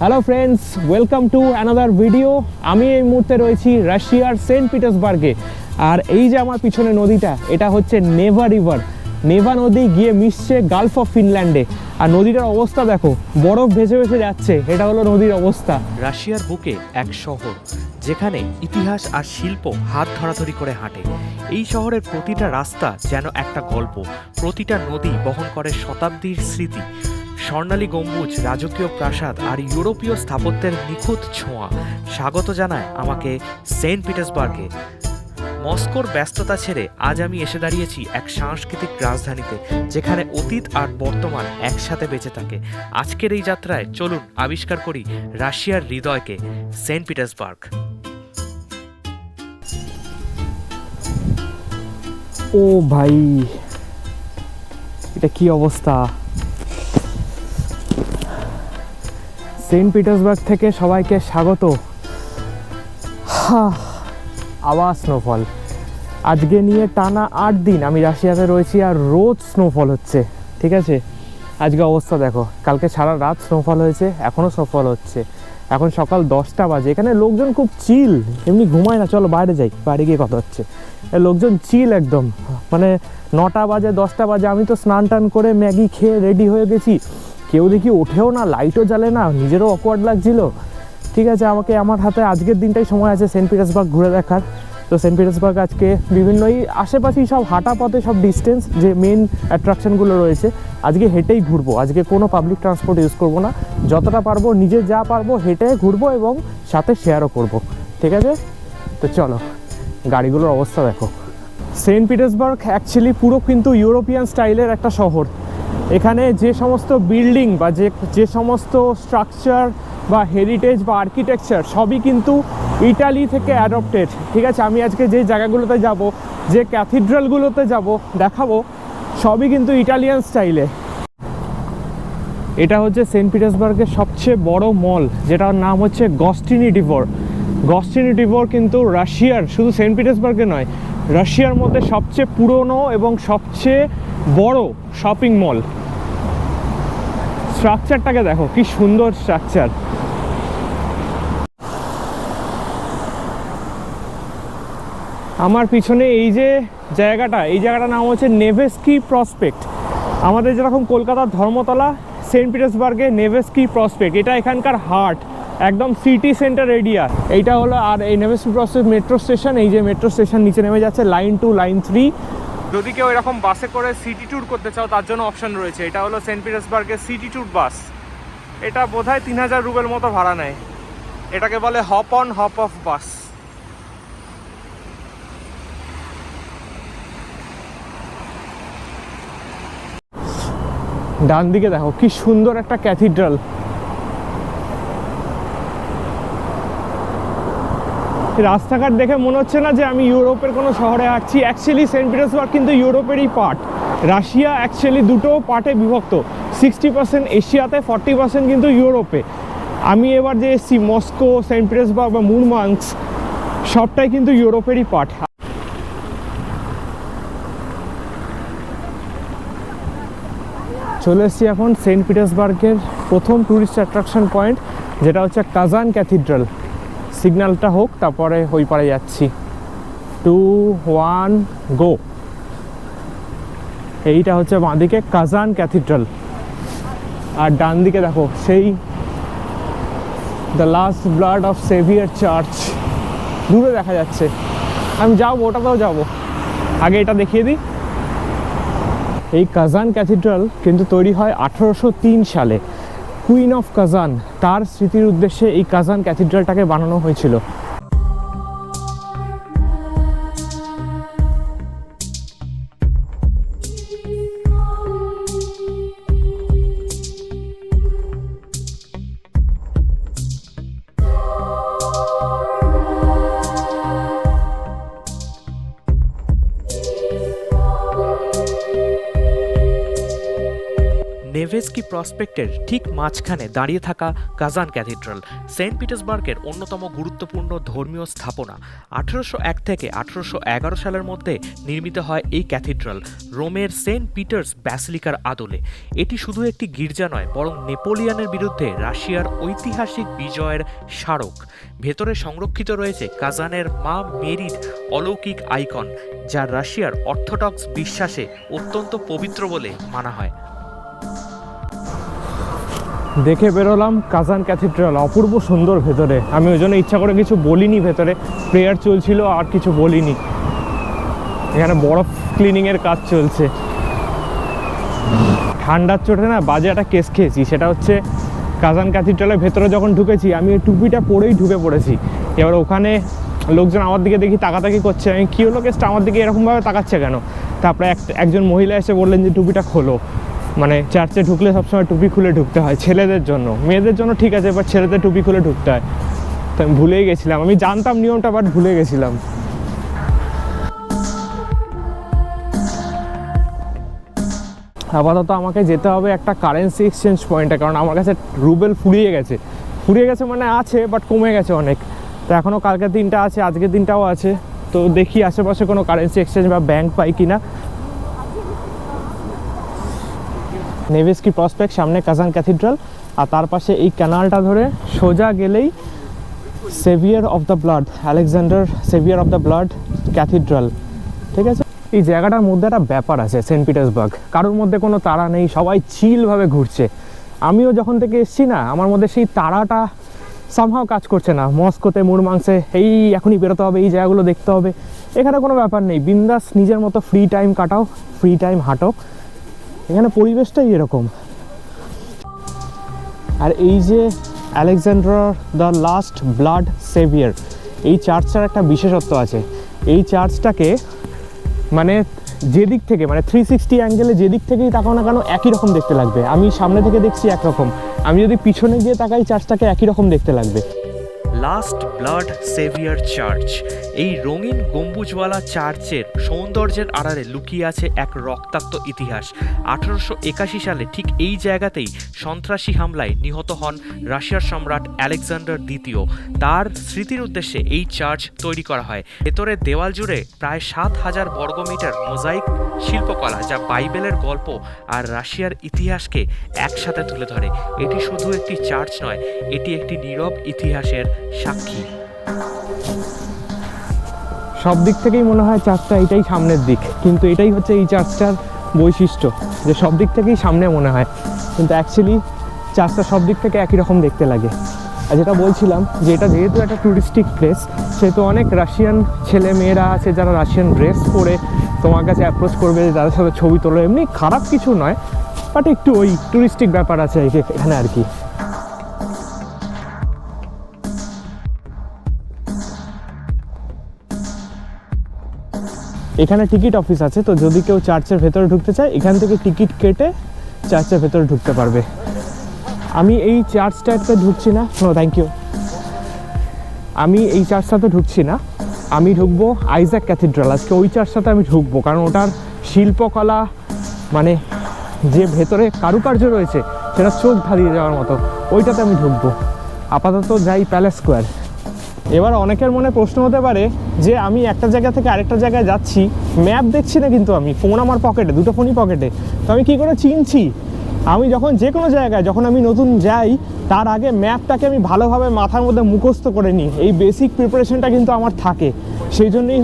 Hello friends, welcome to another video. আমি এই মুহূর্তে রয়েছি রাশিয়ার সেন্ট পিটার্সবার্গে। আর এই যে আমার পিছনে নদীটা, এটা হচ্ছে নেভা রিভার। নেভা নদী গিয়ে মিশছে গালফ অফ ফিনল্যান্ডে। আর নদীটার অবস্থা দেখো, বরফ ভেসে ভেসে যাচ্ছে। এটা হলো নদীর অবস্থা। রাশিয়ার বুকে এক শহর যেখানে ইতিহাস আর শিল্প হাত ধরাধরি করে হাঁটে। এই শহরের প্রতিটা রাস্তা যেন একটা গল্প, প্রতিটা নদী বহন করে শতাব্দীর স্মৃতি। স্বর্ণালী গম্বুজ, রাজকীয় প্রাসাদ আর ইউরোপীয় স্থাপত্যের নিখুঁত ছোঁয়া স্বাগত জানায় আমাকে সেন্ট পিটার্সবার্গে। মস্কোর ব্যস্ততা ছেড়ে আজ আমি এসে দাঁড়িয়েছি এক সাংস্কৃতিক রাজধানীতে, যেখানে অতীত আর বর্তমান একসাথে বেঁচে থাকে। আজকের এই যাত্রায় চলুন আবিষ্কার করি রাশিয়ার হৃদয়কে, সেন্ট পিটার্সবার্গ। ও ভাই, এটা কি অবস্থা! সেন্ট পিটার্সবার্গ থেকে সবাইকে স্বাগত। আবার স্নোফল। আজকে নিয়ে টানা 8 দিন আমি রাশিয়াতে রয়েছি আর রোজ স্নোফল হচ্ছে। ঠিক আছে, আজকে অবস্থা দেখো। কালকে সারা রাত স্নোফল হয়েছে, এখনও স্নোফল হচ্ছে। এখন সকাল 10টা বাজে। এখানে লোকজন খুব চিল, এমনি ঘুমায় না। চলো বাইরে যাই, বাইরে গিয়ে কথা হচ্ছে। লোকজন চিল একদম। মানে 9টা বাজে, 10টা বাজে, আমি তো স্নান টান করে ম্যাগি খেয়ে রেডি হয়ে গেছি। কেউ দেখি ওঠেও না, লাইটও জ্বালে না। নিজেরও অকওয়ার্ড লাগছিল। ঠিক আছে, আমার হাতে আজকের দিনটাই সময় আছে সেন্ট পিটার্সবার্গ ঘুরে দেখার। তো সেন্ট পিটার্সবার্গ আজকে বিভিন্ন আশেপাশেই সব হাঁটা পথে, সব ডিস্টেন্স যে মেন অ্যাট্রাকশনগুলো রয়েছে, আজকে হেঁটেই ঘুরবো। আজকে কোনো পাবলিক ট্রান্সপোর্ট ইউজ করবো না। যতটা পারবো, নিজে যা পারবো হেঁটে ঘুরবো এবং সাথে শেয়ারও করবো। ঠিক আছে, তো চলো। গাড়িগুলোর অবস্থা দেখো। সেন্ট পিটার্সবার্গ অ্যাকচুয়ালি পুরো কিন্তু ইউরোপিয়ান স্টাইলের একটা শহর। এখানে যে সমস্ত বিল্ডিং বা যে সমস্ত স্ট্রাকচার বা হেরিটেজ বা আর্কিটেকচার সবই কিন্তু ইটালি থেকে অ্যাডপ্টেড। ঠিক আছে, আমি আজকে যে জায়গাগুলোতে যাব, যে ক্যাথিড্রালগুলোতে যাব, দেখাবো, সবই কিন্তু ইটালিয়ান স্টাইলে। এটা হচ্ছে সেন্ট পিটার্সবার্গের সবচেয়ে বড় মল, যেটার নাম হচ্ছে গস্টিনি ডিভোর। গস্টিনি ডিভোর কিন্তু রাশিয়ার, শুধু সেন্ট পিটার্সবার্গে নয়, রাশিয়ার মধ্যে সবচেয়ে পুরনো এবং সবচেয়ে বড় শপিং মল। স্ট্রাকচারটাকে দেখো, কি সুন্দর স্ট্রাকচার। আমার পিছনে এই যে জায়গাটার নাম হচ্ছে নেভেস্কি প্রসপেক্ট। আমাদের যেরকম কলকাতার ধর্মতলা, সেন্ট পিটার্সবার্গে নেভেস্কি প্রসপেক্ট। এটা এখানকার হার্ট, একদম সিটি সেন্টার এরিয়া এইটা হলো। আর এই নেভেস্কি প্রসপেক্ট মেট্রো স্টেশন, এই যে মেট্রো স্টেশন নিচে নেমে যাচ্ছে, লাইন 2, লাইন 3। যদি কেউ এরকম বাসে করে সিটি ট্যুর করতে চাও, তার জন্য অপশন রয়েছে। এটা হলো সেন্ট পিটার্সবার্গের সিটি ট্যুর বাস। এটা বোধহয় 3000 রুবেল মতো ভাড়া নেয়। এটাকে বলে হপ অন হপ অফ বাস। ডান দিকে দেখো, কি সুন্দর একটা ক্যাথিড্রাল। রাস্তাঘাট দেখে মনে হচ্ছে না যে আমি ইউরোপের কোনো শহরে আসছি। অ্যাকচুয়ালি সেন্ট পিটার্সবার্গ কিন্তু ইউরোপেরই পার্ট। রাশিয়া অ্যাকচুয়ালি দুটো পার্টে বিভক্ত। 60% এশিয়াতে, 40% কিন্তু ইউরোপে। আমি এবার যে এসেছি মস্কো, সেন্ট পিটার্সবার্গ বা মুরমানস্ক, সবটাই কিন্তু ইউরোপেরই পার্ট। চলে এসেছি এখন সেন্ট পিটার্সবার্গের প্রথম ট্যুরিস্ট অ্যাট্রাকশন পয়েন্ট, যেটা হচ্ছে কাজান ক্যাথিড্রাল। সিগন্যালটা হোক, তারপরে ওই পারে যাচ্ছি। 2, 1, গো। এইটা হচ্ছে বাঁদিকে কাজান ক্যাথিড্রাল। আর ডান দিকে দেখো সেই the last blood of saviour church দূরে দেখা যাচ্ছে। আমি যাবো, ওটাতেও যাবো। আগে এটা দেখিয়ে দিই। এই কাজান ক্যাথিড্রাল কিন্তু তৈরি হয় 1803 সালে। কুইন অফ কাজান, তার স্মৃতির উদ্দেশ্যে এই কাজান ক্যাথিড্রালটাকে বানানো হয়েছিল। নেভেস্কি প্রসপেক্টের ঠিক মাঝখানে দাঁড়িয়ে থাকা কাজান ক্যাথিড্রাল সেন্ট পিটার্সবার্গের অন্যতম গুরুত্বপূর্ণ ধর্মীয় স্থাপনা। 1801 থেকে 1811 সালের মধ্যে নির্মিত হয় এই ক্যাথিড্রাল রোমের সেন্ট পিটার্স ব্যাসিলিকার আদলে। এটি শুধু একটি গির্জা নয়, বরং নেপোলিয়নের বিরুদ্ধে রাশিয়ার ঐতিহাসিক বিজয়ের স্মারক। ভেতরে সংরক্ষিত রয়েছে কাজানের মা মেরির অলৌকিক আইকন, যা রাশিয়ার অর্থোডক্স বিশ্বাসে অত্যন্ত পবিত্র বলে মানা হয়। দেখে বেরোলাম কাজান ক্যাথিড্রাল, অপূর্ব সুন্দর ভেতরে। আমি ওই জন্য ইচ্ছা করে কিছু বলিনি, ভেতরে প্রেয়ার চলছিল আর কিছু বলিনি। এখানে বরফ ক্লিনিংয়ের কাজ চলছে। ঠান্ডার চোটে না বাজে একটা কেস খেয়েছি, সেটা হচ্ছে কাজান ক্যাথিড্রালের ভেতরে যখন ঢুকেছি আমি এই টুপিটা পরেই ঢুকে পড়েছি। এবার ওখানে লোকজন আমার দিকে দেখি তাকাতাকি করছে, আমি কী হলো কেসটা, আমার দিকে এরকমভাবে তাকাচ্ছে কেন? তারপরে একজন মহিলা এসে বললেন যে টুপিটা খোলো, মানে চার্চে ঢুকলে সবসময় টুপি খুলে ঢুকতে হয় ছেলেদের জন্য, মেয়েদের জন্য ঠিক আছে, বাট ছেলেদের টুপি খুলে ঢুকতে হয়। তো আমি ভুলেই গেছিলাম, আমি জানতাম নিয়মটা বাট ভুলে গেছিলাম। আপাতত আমাকে যেতে হবে একটা কারেন্সি এক্সচেঞ্জ পয়েন্টে, কারণ আমার কাছে রুবেল ফুরিয়ে গেছে মানে আছে বাট কমে গেছে অনেক। তো এখনও কালকের দিনটা আছে, আজকের দিনটাও আছে, তো দেখি আশেপাশে কোনো কারেন্সি এক্সচেঞ্জ বা ব্যাংক পাই কিনা। নেভেস্কি প্রসপেক্ট, সামনে কাজান ক্যাথিড্রাল, আর তার পাশে এই ক্যানালটা ধরে সোজা গেলেই severe of the blood, Alexander severe of the blood cathedral. ঠিক আছে, এই জায়গাটার মধ্যে একটা ব্যাপার আছে সেন্ট পিটার্সবার্গ, কারোর মধ্যে কোনো তাড়া নেই, সবাই চিলভাবে ঘুরছে। আমিও যখন থেকে এসছি না, আমার মধ্যে সেই তাড়াটা সামহাও কাজ করছে না। মস্কোতে, মুরমাংসে এই এখনই বেরোতে হবে, এই জায়গাগুলো দেখতে হবে, এখানে কোনো ব্যাপার নেই। বিন্দাস নিজের মতো ফ্রি টাইম কাটাও, ফ্রি টাইম হাঁটো, এখানে পরিবেশটাই এরকম। আর এই যে Alexander the last blood saviour, এই চার্চটার একটা বিশেষত্ব আছে। এই চার্চটাকে মানে যেদিক থেকে, মানে 360 অ্যাঙ্গেলে যেদিক থেকেই তাকাও না কেন একই রকম দেখতে লাগবে। আমি সামনে থেকে দেখছি একরকম, আমি যদি পিছনে গিয়ে তাকাই চার্চটাকে একই রকম দেখতে লাগবে। লাস্ট ব্লাড সেভিয়ার চার্চ, এই রঙিন গম্বুজওয়ালা চার্চের সৌন্দর্যের আড়ালে লুকিয়ে আছে এক রক্তাক্ত ইতিহাস। 1881 সালে ঠিক এই জায়গাতেই সন্ত্রাসী হামলায় নিহত হন রাশিয়ার সম্রাট আলেকজান্ডার দ্বিতীয়। তার স্মৃতির উদ্দেশ্যে এই চার্চ তৈরি করা হয়। ভেতরের দেওয়াল জুড়ে প্রায় 7000 বর্গমিটার মোজাইক শিল্পকলা, যা বাইবেলের গল্প আর রাশিয়ার ইতিহাসকে একসাথে তুলে ধরে। এটি শুধু একটি চার্চ নয়, এটি একটি নীরব ইতিহাসের সাক্ষী। সব দিক থেকেই মনে হয় চার্চটা এটাই সামনের দিক, কিন্তু এটাই হচ্ছে এই চার্চটার বৈশিষ্ট্য, যে সব দিক থেকেই সামনে মনে হয়, কিন্তু অ্যাকচুয়ালি চার্চটা সব দিক থেকে একই রকম দেখতে লাগে। আর যেটা বলছিলাম যে এটা যেহেতু একটা ট্যুরিস্টিক প্লেস, সেহেতু অনেক রাশিয়ান ছেলে মেয়েরা আছে যারা রাশিয়ান ড্রেস পরে তোমার কাছে অ্যাপ্রোচ করবে, যাদের সাথে ছবি তোলো। এমনি খারাপ কিছু নয়, বাট একটু ওই ট্যুরিস্টিক ব্যাপার আছে এখানে আর কি। এখানে টিকিট অফিস আছে, তো যদি কেউ চার্চের ভেতরে ঢুকতে চায় এখান থেকে টিকিট কেটে চার্চের ভেতরে ঢুকতে পারবে। আমি এই চার্চটাতে ঢুকছি না, নো থ্যাংক ইউ, আমি এই চার্চটাতে ঢুকছি না, আমি ঢুকবো আইজ্যাক ক্যাথিড্রাল। আজকে ওই চার্চটাতে আমি ঢুকবো, কারণ ওটার শিল্পকলা, মানে যে ভেতরে কারুকার্য রয়েছে সেটা চোখ ধাঁধিয়ে যাওয়ার মতো, ওইটাতে আমি ঢুকবো। আপাতত যাই প্যালেস স্কোয়ার। এবার অনেকের মনে প্রশ্ন হতে পারে যে আমি একটা জায়গা থেকে আরেকটা জায়গায় যাচ্ছি, ম্যাপ দেখছি না, কিন্তু আমি ফোন আমার পকেটে, দুটো ফোনই পকেটে, তো আমি কী করে চিনছি? আমি যখন যে কোনো জায়গায় যখন আমি নতুন যাই, তার আগে ম্যাপটাকে আমি ভালোভাবে মাথার মধ্যে মুখস্থ করে নিই। এই বেসিক প্রিপারেশনটা কিন্তু আমার থাকে, সেই জন্যই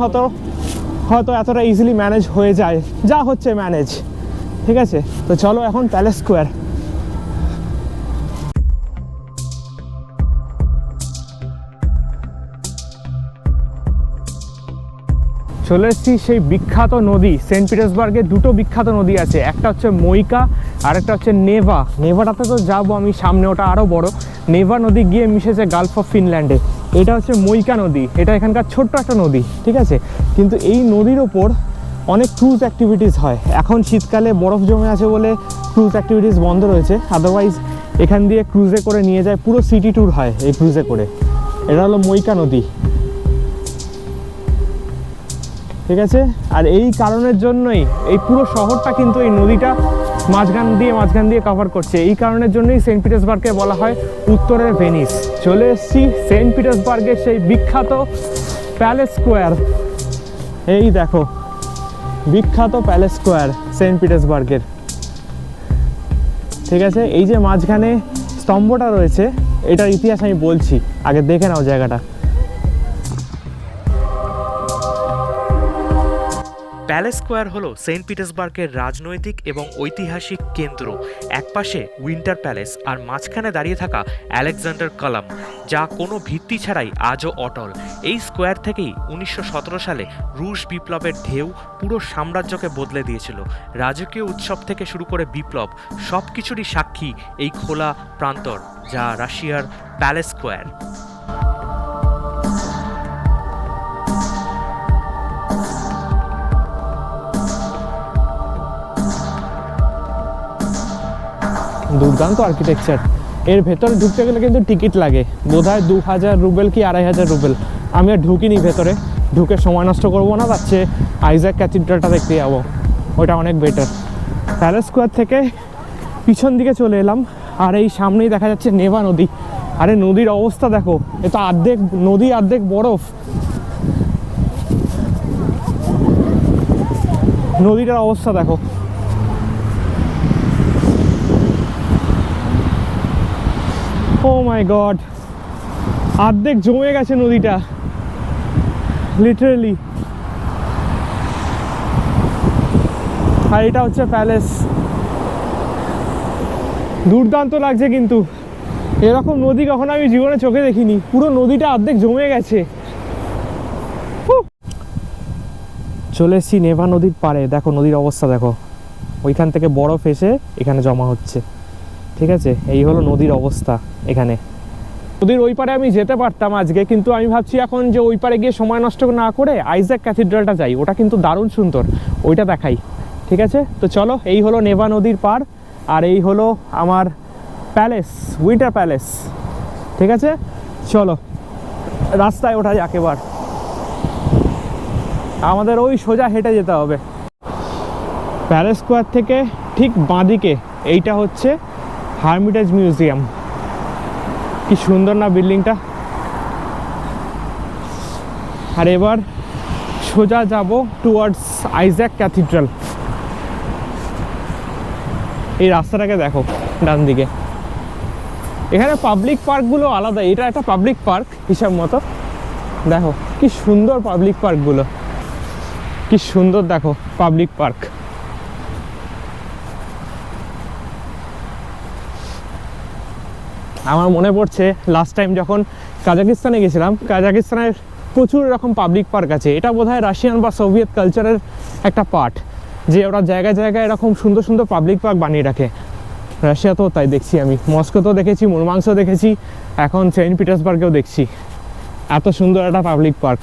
হয়তো এতটা ইজিলি ম্যানেজ হয়ে যায়, যা হচ্ছে ম্যানেজ। ঠিক আছে, তো চলো এখন প্যালেস স্কোয়ার। চলে এসেছি সেই বিখ্যাত নদী সেন্ট পিটার্সবার্গে। দুটো বিখ্যাত নদী আছে, একটা হচ্ছে মইকা আর একটা হচ্ছে নেভা। নেভাটাতে তো যাবো আমি সামনে, ওটা আরও বড়। নেভা নদী গিয়ে মিশেছে গালফ অফ ফিনল্যান্ডে। এটা হচ্ছে মইকা নদী, এটা এখানকার ছোট্ট একটা নদী, ঠিক আছে। কিন্তু এই নদীর ওপর অনেক ক্রুজ অ্যাক্টিভিটিস হয়। এখন শীতকালে বরফ জমে আছে বলে ক্রুজ অ্যাক্টিভিটিস বন্ধ রয়েছে, আদারওয়াইজ এখান দিয়ে ক্রুজে করে নিয়ে যায়, পুরো সিটি ট্যুর হয় এই ক্রুজে করে। এটা হলো মইকা নদী, ঠিক আছে। আর এই কারণের জন্যই এই পুরো শহরটা কিন্তু এই নদীটা মাঝখান দিয়ে কভার করছে। এই কারণের জন্যই সেন্ট পিটার্সবার্গকে বলা হয় উত্তরের ভেনিস। চলে এসেছি সেন্ট পিটার্সবার্গের সেই বিখ্যাত প্যালেস স্কোয়ার। এই দেখো বিখ্যাত প্যালেস স্কোয়ার সেন্ট পিটার্সবার্গের। ঠিক আছে, এই যে মাঝখানে স্তম্ভটা রয়েছে এটার ইতিহাস আমি বলছি, আগে দেখে নাও জায়গাটা। প্যালেস স্কোয়ার হলো সেন্ট পিটার্সবার্গের রাজনৈতিক এবং ঐতিহাসিক কেন্দ্র। একপাশে উইন্টার প্যালেস আর মাঝখানে দাঁড়িয়ে থাকা আলেকজান্ডার কলাম, যা কোনো ভিত্তি ছাড়াই আজও অটল। এই স্কোয়ার থেকেই 1917 সালে রুশ বিপ্লবের ঢেউ পুরো সাম্রাজ্যকে বদলে দিয়েছিল। রাজকীয় উৎসব থেকে শুরু করে বিপ্লব, সব কিছুরই সাক্ষী এই খোলা প্রান্তর, যা রাশিয়ার প্যালেস স্কোয়ার। দুর্দান্ত আর্কিটেকচার। এর ভেতরে ঢুকতে গেলে কিন্তু টিকিট লাগে, বোধহয় 2000 রুবেল কি 2500 রুবেল। আমি আর ঢুকিনি ভেতরে, ঢুকে সময় নষ্ট করবো না, তার চেয়ে আইজ্যাক ক্যাথিড্রালটা দেখতে যাবো, ওটা অনেক বেটার। প্যালেস স্কোয়ার থেকে পিছন দিকে চলে এলাম, আর এই সামনেই দেখা যাচ্ছে নেভা নদী। আরে নদীর অবস্থা দেখো, এ তো অর্ধেক নদী অর্ধেক বরফ। নদীটার অবস্থা দেখো। ও মাই গড, অর্ধেক জমে গেছে নদীটা, লিটারালি। আর এটা হচ্ছে প্যালেস। দুর্দান্ত লাগছে কিন্তু, এরকম নদী কখনো আমি জীবনে চোখে দেখিনি। পুরো নদীটা অর্ধেক জমে গেছে। চলে এসেছি নেভা নদীর পাড়ে, দেখো নদীর অবস্থা দেখো, ওইখান থেকে বরফ এসে এখানে জমা হচ্ছে। ঠিক আছে, এই হলো নদীর অবস্থা এখানে। নদীর ওই পারে আমি যেতে পারতাম আজকে, কিন্তু আমি ভাবছি এখন যে ওই পারে গিয়ে সময় নষ্ট না করে আইজ্যাক ক্যাথিড্রালটা যাই, ওটা কিন্তু দারুণ সুন্দর, ওইটা দেখাই। ঠিক আছে, তো চলো, এই হলো নেভা নদীর পার, আর এই হলো আমার প্যালেস, উইন্টার প্যালেস। ঠিক আছে, চলো রাস্তায় ওঠা যাক। এবার আমাদের ওই সোজা হেঁটে যেতে হবে। প্যালেস স্কোয়ার থেকে ঠিক বাঁদিকে এইটা হচ্ছে হারমিটেজ মিউজিয়াম। কি সুন্দর না বিল্ডিংটা। আর এবার সোজা যাব টুয়ার্ডস আইজ্যাক ক্যাথিড্রাল। এই রাস্তাটাকে দেখো ডান দিকে, এখানে পাবলিক পার্কগুলো আলাদা, এটা একটা পাবলিক পার্ক হিসাব মতো। দেখো কি সুন্দর পাবলিক পার্কগুলো, কি সুন্দর দেখো পাবলিক পার্ক। আমার মনে পড়ছে লাস্ট টাইম যখন কাজাকিস্তানে গেছিলাম, কাজাকিস্তানের প্রচুর এরকম পাবলিক পার্ক আছে। এটা বোধহয় রাশিয়ান বা সোভিয়েত কালচারের একটা পার্ট, যে ওরা জায়গায় জায়গায় এরকম সুন্দর সুন্দর পাবলিক পার্ক বানিয়ে রাখে। রাশিয়াতেও তাই দেখছি, আমি মস্কোতেও দেখেছি, মুরমাংসও দেখেছি, এখন সেন্ট পিটার্সবার্গেও দেখছি এত সুন্দর একটা পাবলিক পার্ক।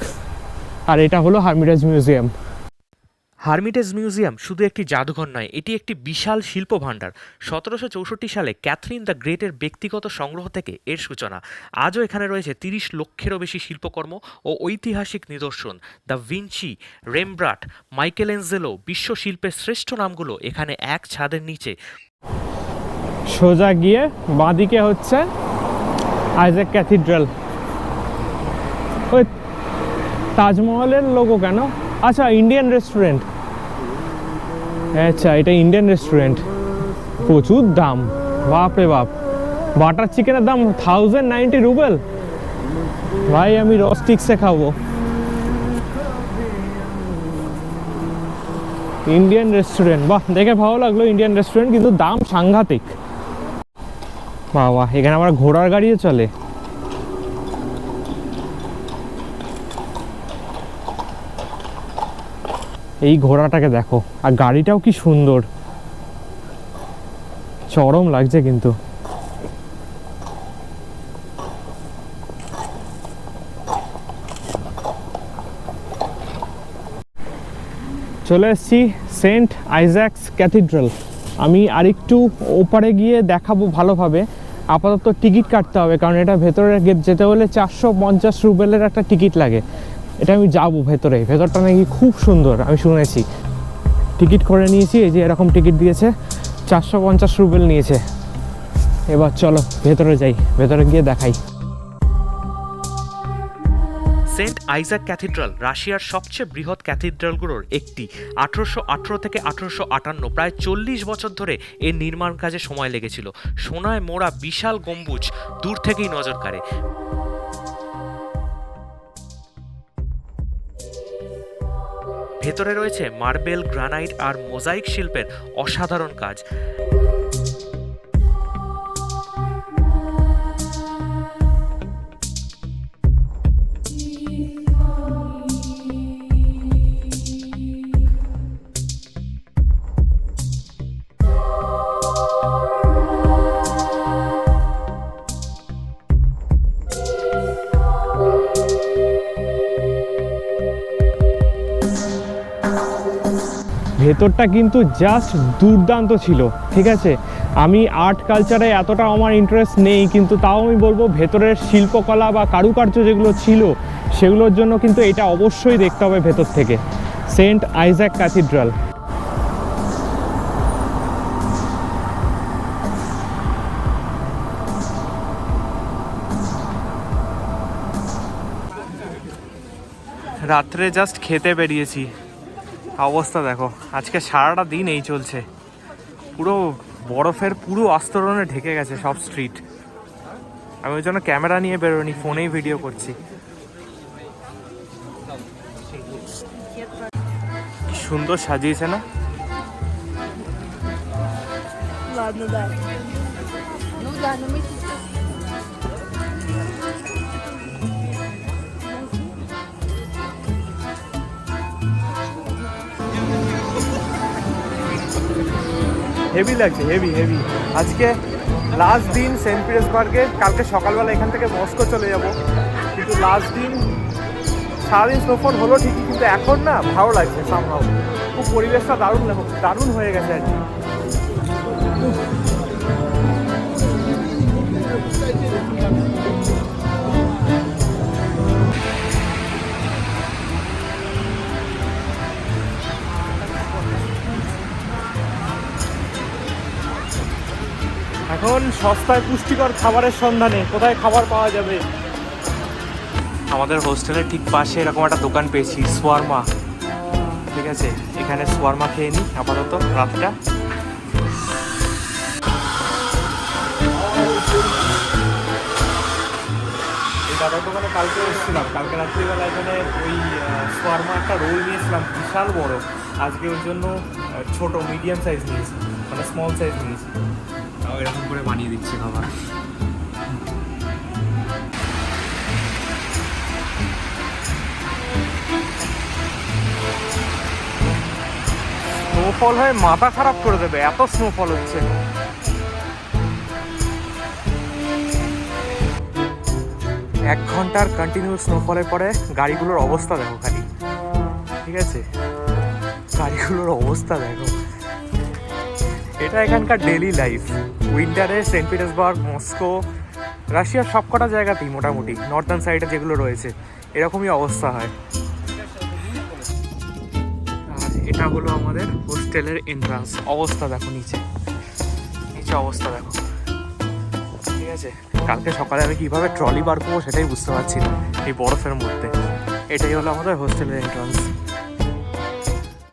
আর এটা হলো হারমিটেজ মিউজিয়াম। হারমিটেজ মিউজিয়াম শুধু একটি জাদুঘর নয়, এটি একটি বিশাল শিল্প ভাণ্ডার। 1764 সালে ক্যাথরিন দ্য গ্রেটের ব্যক্তিগত সংগ্রহ থেকে এর সূচনা। আজও এখানে রয়েছে 30 লক্ষেরও বেশি শিল্পকর্ম ও ঐতিহাসিক নিদর্শন। দ্য ভিঞ্চি, রেমব্রাট, মাইকেলেঞ্জেলো, বিশ্ব শিল্পের শ্রেষ্ঠ নামগুলো এখানে এক ছাদের নিচে। সোজা গিয়ে বাঁদিকে হচ্ছে আইজ্যাক ক্যাথিড্রাল। ওই তাজমহলের লোগো কেন? আচ্ছা, ইন্ডিয়ান রেস্টুরেন্ট। আচ্ছা, এটা ইন্ডিয়ান রেস্টুরেন্ট। প্রচুর দাম, বাপরে বাপ। বাটার চিকেনের দাম 1090 রুবেল। ভাই আমি র স্টিক্সে খাবো। ইন্ডিয়ান রেস্টুরেন্ট, বাহ, দেখে ভালো লাগলো ইন্ডিয়ান রেস্টুরেন্ট, কিন্তু দাম সাংঘাতিক। বাহ, এখানে আমার ঘোড়ার গাড়িও চলে। এই ঘোড়াটাকে দেখো, আর গাড়িটাও কি সুন্দর, চরম লাগছে কিন্তু। চলে এসেছি সেন্ট আইজ্যাকস ক্যাথিড্রাল। আমি আরেকটু ওপারে গিয়ে দেখাবো ভালোভাবে। আপাতত টিকিট কাটতে হবে, কারণ এটা ভেতরে যেতে হলে 450 রুবেলের একটা টিকিট লাগে। এটা আমি যাবো ভেতরে, ভেতরটা নাকি খুব সুন্দর আমি শুনেছি। টিকিট করে নিয়েছি, এই যে এরকম টিকিট দিয়েছে। 450 রুবেল নিয়েছে। এবার চলো ভেতরে যাই, ভেতরে গিয়ে দেখাই। সেন্ট আইজাক ক্যাথিড্রাল রাশিয়ার সবচেয়ে বৃহৎ ক্যাথিড্রালগুলোর একটি। 1818 থেকে 1858, প্রায় 40 বছর ধরে এর নির্মাণ কাজে সময় লেগেছিল। সোনায় মোড়া বিশাল গম্বুজ দূর থেকেই নজর কাড়ে। ভেতরে রয়েছে মার্বেল, গ্রানাইট আর মোজাইক শিল্পের অসাধারণ কাজ। ভেতরটা কিন্তু জাস্ট দুর্দান্ত ছিল, ঠিক আছে। আমি আর্ট কালচারে এতটা আমার ইন্টারেস্ট নেই, কিন্তু তাও আমি বলবো ভেতরের শিল্পকলা বা কারুকার্য যেগুলো ছিল সেগুলোর জন্য কিন্তু এটা অবশ্যই দেখতে হবে ভেতর থেকে। Saint Isaac cathedral. রাত্রে জাস্ট খেতে বেরিয়েছি, অবস্থা দেখো। আজকে সারাটা দিন এই চলছে, পুরো বরফের পুরো আস্তরণে ঢেকে গেছে সব স্ট্রিট। আমি ওই জন্য ক্যামেরা নিয়ে বেরোনি, ফোনেই ভিডিও করছি। কি সুন্দর সাজিয়েছে না? হেভি লাগছে, হেভি হেভি। আজকে লাস্ট দিন সেন্ট পিটার্সবার্গে। কালকে সকালবেলা এখান থেকে মস্কো চলে যাব, কিন্তু লাস্ট দিন সারাদিন স্নোফল হলো ঠিকই, কিন্তু এখন না ভালো লাগছে সামহাও। খুব পরিবেশটা দারুণ দারুণ হয়ে গেছে আর কি। এখন সস্তায় পুষ্টিকর খাবারের সন্ধানে কোথায় খাবার পাওয়া যাবে। আমাদের হোস্টেলের ঠিক পাশে এরকম একটা দোকান পেয়েছি, সোয়ারমা। ঠিক আছে, এখানে সোয়ারমা খেয়ে নিই আপাতত রাতটা। এই দাদার দোকানে কালকে এসেছিলাম, কালকে রাত্রিবেলা এখানে ওই সোয়ারমা একটা রোল নিয়েছিলাম, বিশাল বড়। আজকে ওর জন্য ছোট মিডিয়াম সাইজ নিয়েছি, মানে স্মল সাইজ নিয়েছি। এরকম করে বানিয়ে দিচ্ছে খাবার। স্নোফল হয়ে মাথা খারাপ করে দেবে, এত স্নোফল হচ্ছে। এক ঘন্টার কন্টিনিউ স্নোফলের পরে গাড়িগুলোর অবস্থা দেখো খালি, ঠিক আছে। গাড়িগুলোর অবস্থা দেখো। এটা এখানকার ডেলি লাইফ। উইন্টারে সেন্ট পিটার্সবার্গ, মস্কো, রাশিয়ার সবকটা জায়গাতেই মোটামুটি নর্দার্ন সাইডে যেগুলো রয়েছে এরকমই অবস্থা হয়। আর এটা হলো আমাদের হোস্টেলের এন্ট্রান্স। অবস্থা দেখো নিচে, নিচে অবস্থা দেখো, ঠিক আছে। কালকে সকালে আমি কীভাবে ট্রলি বার করবো সেটাই বুঝতে পারছি না এই বরফের মধ্যে। এটাই হলো আমাদের হোস্টেলের এন্ট্রান্স।